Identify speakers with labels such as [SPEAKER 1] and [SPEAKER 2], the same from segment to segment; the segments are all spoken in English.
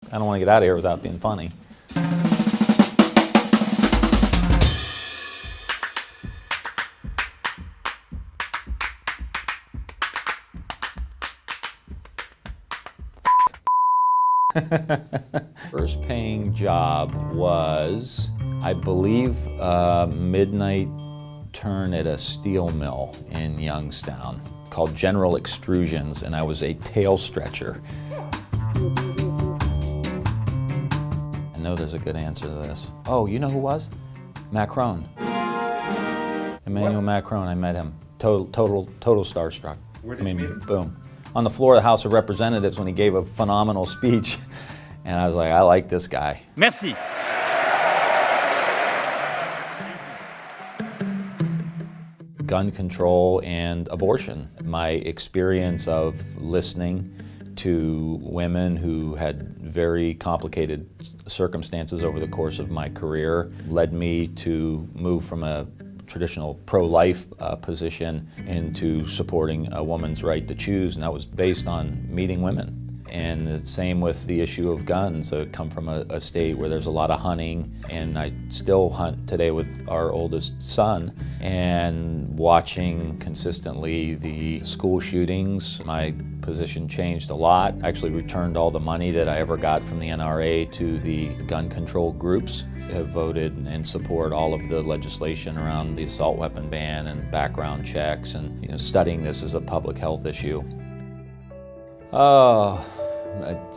[SPEAKER 1] I don't want to get out of here without being funny. First paying job was, I believe, midnight turn at a steel mill in Youngstown called General Extrusions, and I was a tail stretcher. I know there's a good answer to this. Oh, you know who was? Macron. Emmanuel Macron, I met him. Total starstruck.
[SPEAKER 2] Where did you meet him?
[SPEAKER 1] Boom. On the floor of the House of Representatives when he gave a phenomenal speech. And I was like, I like this guy.
[SPEAKER 2] Merci.
[SPEAKER 1] Gun control and abortion. My experience of listening to women who had very complicated circumstances over the course of my career led me to move from a traditional pro-life position into supporting a woman's right to choose, and that was based on meeting women. And the same with the issue of guns. I come from a state where there's a lot of hunting, and I still hunt today with our oldest son. And watching consistently the school shootings, my position changed a lot. I actually returned all the money that I ever got from the NRA to the gun control groups. Have voted and support all of the legislation around the assault weapon ban and background checks, and studying this as a public health issue. Oh,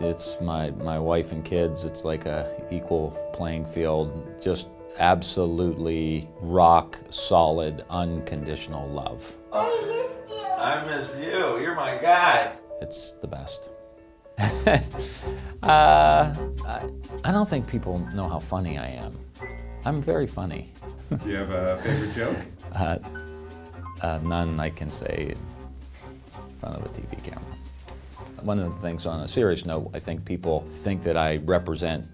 [SPEAKER 1] it's my wife and kids. It's like a equal playing field. Just absolutely rock solid, unconditional love.
[SPEAKER 3] I missed you.
[SPEAKER 4] I miss you. You're my guy.
[SPEAKER 1] It's the best. I don't think people know how funny I am. I'm very funny.
[SPEAKER 2] Do you have a favorite joke?
[SPEAKER 1] None I can say in front of a TV camera. One of the things, on a serious note, I think people think that I represent,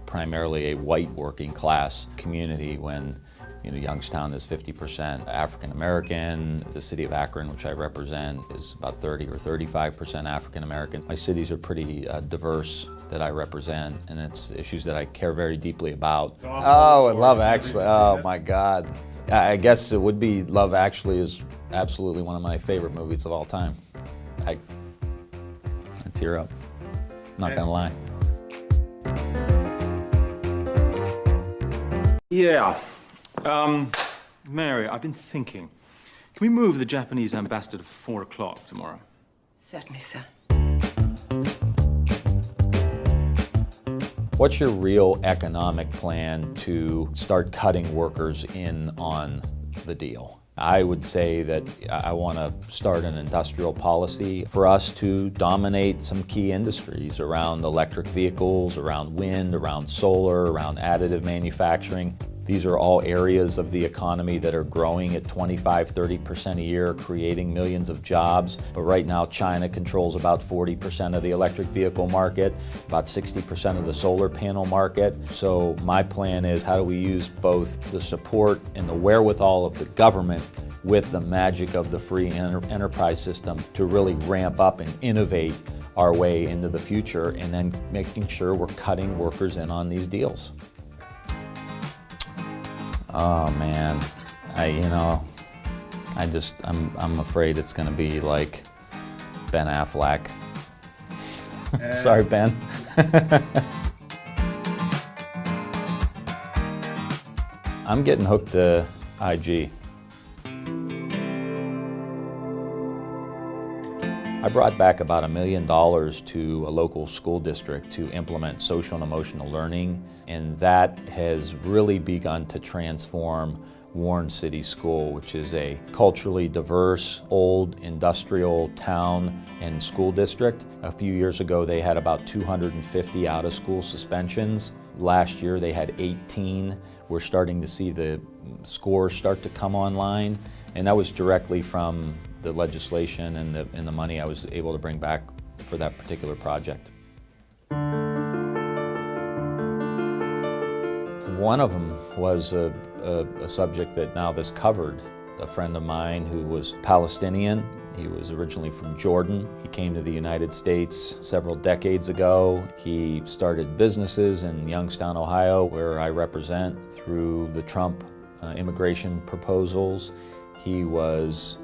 [SPEAKER 1] primarily a white working class community when, Youngstown is 50% African American. The city of Akron, which I represent, is about 30 or 35% African American. My cities are pretty diverse that I represent, and it's issues that I care very deeply about. Oh, and Love Actually. Oh my God. I guess it would be Love Actually is absolutely one of my favorite movies of all time. I tear up. Not gonna lie.
[SPEAKER 5] Yeah. Mary, I've been thinking. Can we move the Japanese ambassador to 4 o'clock tomorrow?
[SPEAKER 6] Certainly, sir.
[SPEAKER 1] What's your real economic plan to start cutting workers in on the deal? I would say that I want to start an industrial policy for us to dominate some key industries around electric vehicles, around wind, around solar, around additive manufacturing. These are all areas of the economy that are growing at 25-30% a year, creating millions of jobs. But right now, China controls about 40% of the electric vehicle market, about 60% of the solar panel market. So my plan is, how do we use both the support and the wherewithal of the government with the magic of the free enterprise system to really ramp up and innovate our way into the future, and then making sure we're cutting workers in on these deals. Oh man, I'm afraid it's gonna be like Ben Affleck. Sorry, Ben. I'm getting hooked to IG. I brought back about $1 million to a local school district to implement social and emotional learning, and that has really begun to transform Warren City School, which is a culturally diverse, old industrial town and school district. A few years ago, they had about 250 out-of-school suspensions. Last year, they had 18. We're starting to see the scores start to come online, and that was directly from the legislation and the money I was able to bring back for that particular project. One of them was a subject that NowThis covered. A friend of mine who was Palestinian He was originally from Jordan. He came to the United States several decades ago. He started businesses in Youngstown, Ohio, where I represent through the Trump immigration proposals. He was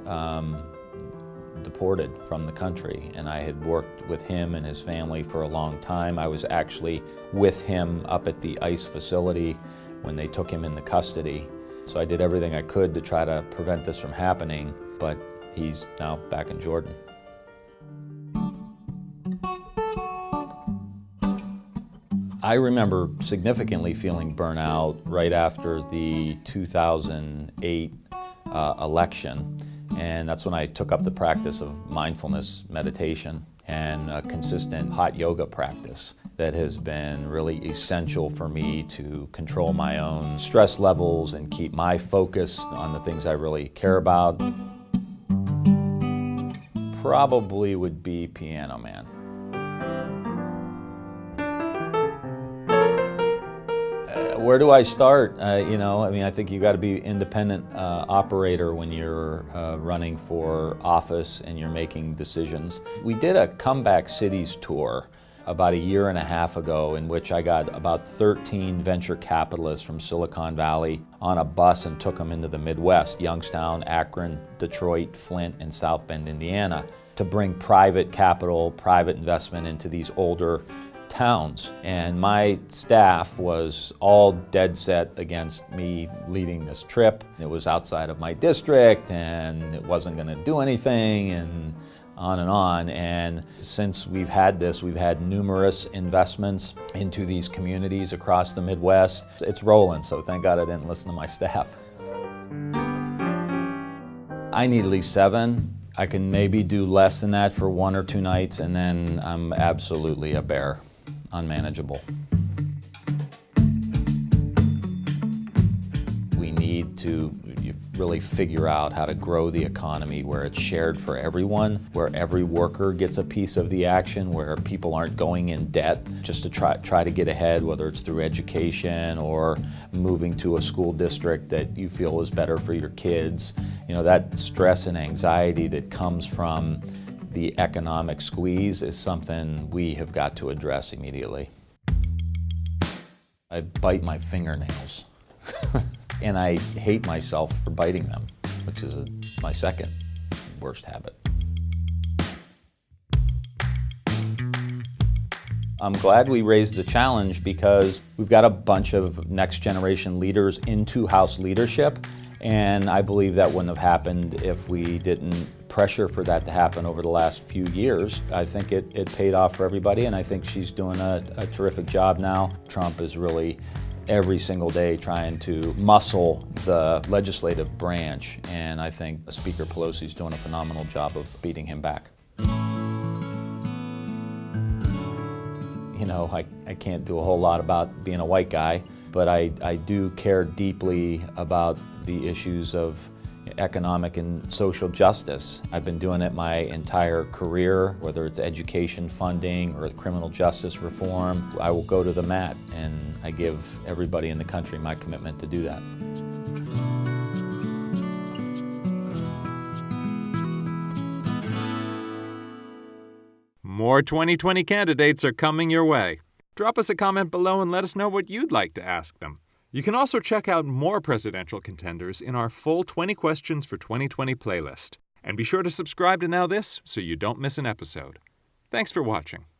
[SPEAKER 1] deported from the country, and I had worked with him and his family for a long time. I was actually with him up at the ICE facility when they took him into custody. So I did everything I could to try to prevent this from happening, but he's now back in Jordan. I remember significantly feeling burnout right after the 2008 election, and that's when I took up the practice of mindfulness meditation and a consistent hot yoga practice that has been really essential for me to control my own stress levels and keep my focus on the things I really care about. Probably would be Piano Man. Where do I start? I think you got to be an independent operator when you're running for office and you're making decisions. We did a Comeback Cities tour about a year and a half ago, in which I got about 13 venture capitalists from Silicon Valley on a bus and took them into the Midwest, Youngstown, Akron, Detroit, Flint, and South Bend, Indiana, to bring private capital, private investment into these older towns. And my staff was all dead set against me leading this trip. It was outside of my district and it wasn't going to do anything, and on and on. And since we've had this, we've had numerous investments into these communities across the Midwest. It's rolling, so thank God I didn't listen to my staff. I need at least 7. I can maybe do less than that for 1 or 2 nights, and then I'm absolutely a bear, unmanageable. We need to really figure out how to grow the economy where it's shared for everyone, where every worker gets a piece of the action, where people aren't going in debt just to try to get ahead, whether it's through education or moving to a school district that you feel is better for your kids. That stress and anxiety that comes from the economic squeeze is something we have got to address immediately. I bite my fingernails. And I hate myself for biting them, which is my second worst habit. I'm glad we raised the challenge because we've got a bunch of next generation leaders into House leadership, and I believe that wouldn't have happened if we didn't pressure for that to happen over the last few years. I think it paid off for everybody, and I think she's doing a terrific job now. Trump is really every single day trying to muscle the legislative branch, and I think Speaker Pelosi is doing a phenomenal job of beating him back. I can't do a whole lot about being a white guy, but I do care deeply about the issues of economic and social justice. I've been doing it my entire career, whether it's education funding or criminal justice reform. I will go to the mat, and I give everybody in the country my commitment to do that.
[SPEAKER 2] More 2020 candidates are coming your way. Drop us a comment below and let us know what you'd like to ask them. You can also check out more presidential contenders in our full 20 Questions for 2020 playlist. And be sure to subscribe to NowThis so you don't miss an episode. Thanks for watching.